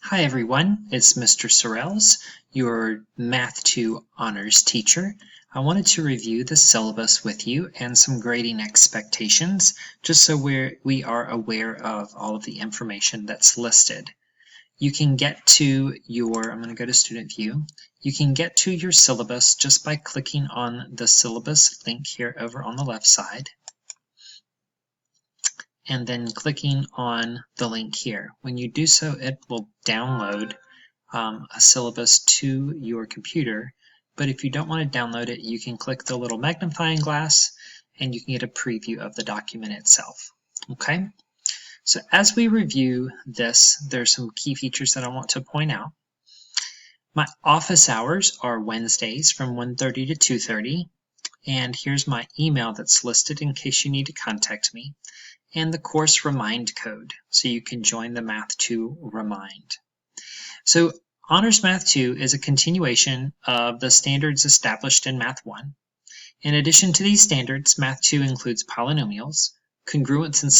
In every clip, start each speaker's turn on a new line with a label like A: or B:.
A: Hi everyone, it's Mr. Sorrells, your Math 2 honors teacher. I wanted to review the syllabus with you and some grading expectations, just so we are aware of all of the information that's listed. You can get to I'm going to go to student view. You can get to your syllabus just by clicking on the syllabus link here over on the left side, and then clicking on the link here. When you do so, it will download a syllabus to your computer, but if you don't want to download it, you can click the little magnifying glass and you can get a preview of the document itself. Okay, so as we review this, there's some key features that I want to point out. My office hours are Wednesdays from 1:30 to 2:30, and here's my email that's listed in case you need to contact me, and the course remind code, so you can join the Math 2 Remind. So Honors Math 2 is a continuation of the standards established in Math 1. In addition to these standards, Math 2 includes polynomials, congruence and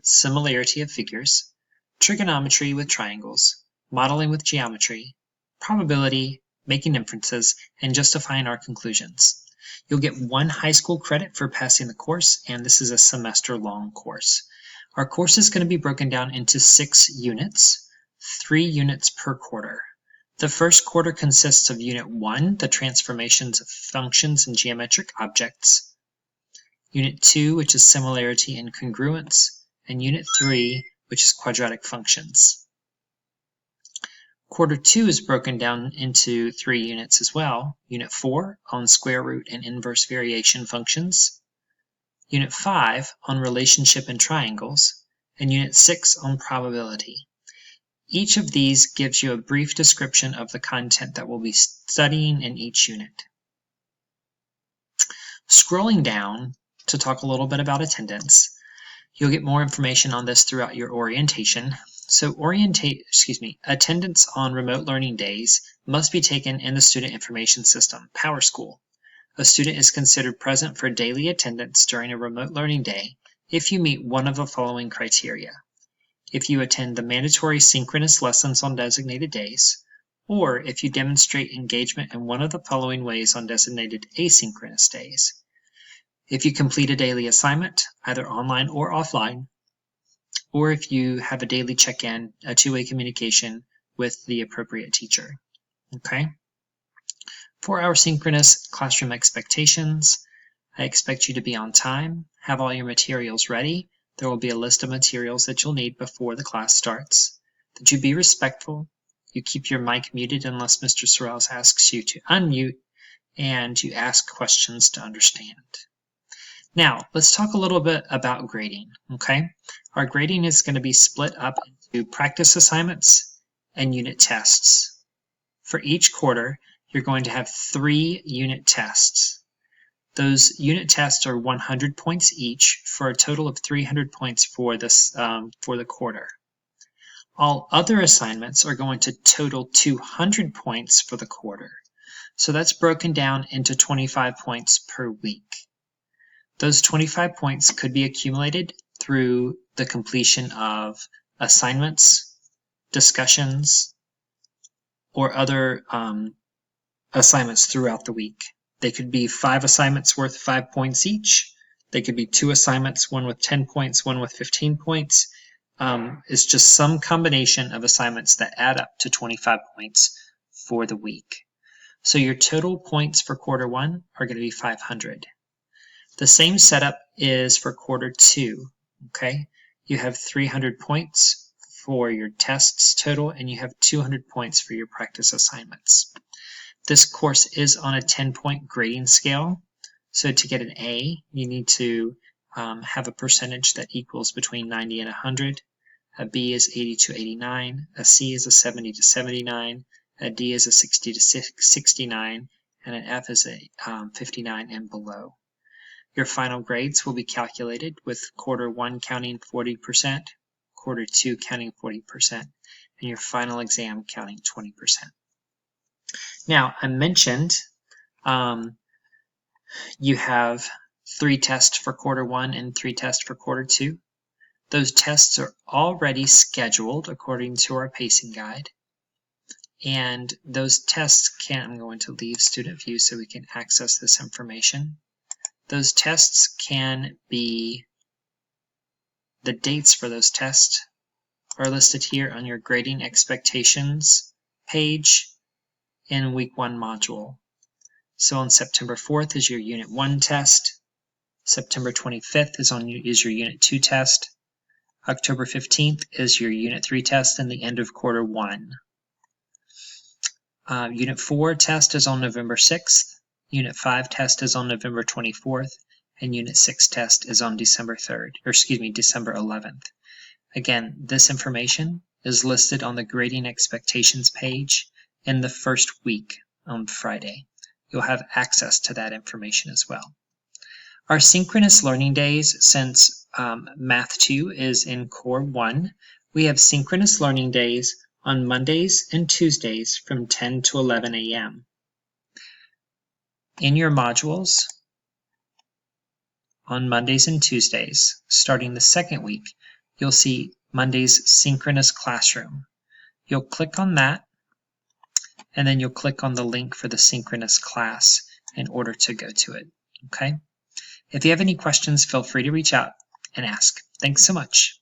A: similarity of figures, trigonometry with triangles, modeling with geometry, probability, making inferences, and justifying our conclusions. You'll get 1 high school credit for passing the course, and this is a semester-long course. Our course is going to be broken down into 6 units, 3 units per quarter. The first quarter consists of Unit 1, the transformations of functions and geometric objects, Unit 2, which is similarity and congruence, and Unit 3, which is quadratic functions. Quarter 2 is broken down into 3 units as well. Unit 4 on square root and inverse variation functions, Unit 5 on relationship and triangles, and Unit 6 on probability. Each of these gives you a brief description of the content that we'll be studying in each unit. Scrolling down to talk a little bit about attendance, you'll get more information on this throughout your orientation. So attendance on remote learning days must be taken in the Student Information System, PowerSchool. A student is considered present for daily attendance during a remote learning day if you meet one of the following criteria. If you attend the mandatory synchronous lessons on designated days, or if you demonstrate engagement in one of the following ways on designated asynchronous days. If you complete a daily assignment, either online or offline, or if you have a daily check-in, a two-way communication with the appropriate teacher. Okay? For our synchronous classroom expectations, I expect you to be on time, have all your materials ready. There will be a list of materials that you'll need before the class starts, that you be respectful, you keep your mic muted unless Mr. Sorrells asks you to unmute, and you ask questions to understand. Now, let's talk a little bit about grading, okay? Our grading is going to be split up into practice assignments and unit tests. For each quarter, you're going to have 3 unit tests. Those unit tests are 100 points each for a total of 300 points for the quarter. All other assignments are going to total 200 points for the quarter. So that's broken down into 25 points per week. Those 25 points could be accumulated through the completion of assignments, discussions, or other assignments throughout the week. They could be 5 assignments worth 5 points each. They could be 2 assignments, one with 10 points, one with 15 points. It's just some combination of assignments that add up to 25 points for the week. So your total points for quarter 1 are going to be 500. The same setup is for quarter 2. Okay, you have 300 points for your tests total, and you have 200 points for your practice assignments. This course is on a 10-point grading scale. So to get an A, you need to have a percentage that equals between 90 and 100. A B is 80 to 89. A C is a 70 to 79. A D is a 60 to 69. And an F is a 59 and below. Your final grades will be calculated with quarter 1 counting 40%, quarter 2 counting 40%, and your final exam counting 20%. Now, I mentioned you have 3 tests for quarter 1 and 3 tests for quarter 2. Those tests are already scheduled according to our pacing guide. And those tests I'm going to leave student view so we can access this information. Those tests can be, the dates for those tests are listed here on your grading expectations page in week 1 module. So on September 4th is your Unit 1 test. September 25th is your Unit 2 test. October 15th is your Unit 3 test and the end of quarter 1. Unit 4 test is on November 6th. Unit 5 test is on November 24th. And Unit 6 test is on December 11th. Again, this information is listed on the grading expectations page in the first week on Friday. You'll have access to that information as well. Our synchronous learning days, since Math 2 is in Core 1, we have synchronous learning days on Mondays and Tuesdays from 10 to 11 a.m. In your modules, on Mondays and Tuesdays, starting the second week, you'll see Monday's synchronous classroom. You'll click on that, and then you'll click on the link for the synchronous class in order to go to it. Okay? If you have any questions, feel free to reach out and ask. Thanks so much.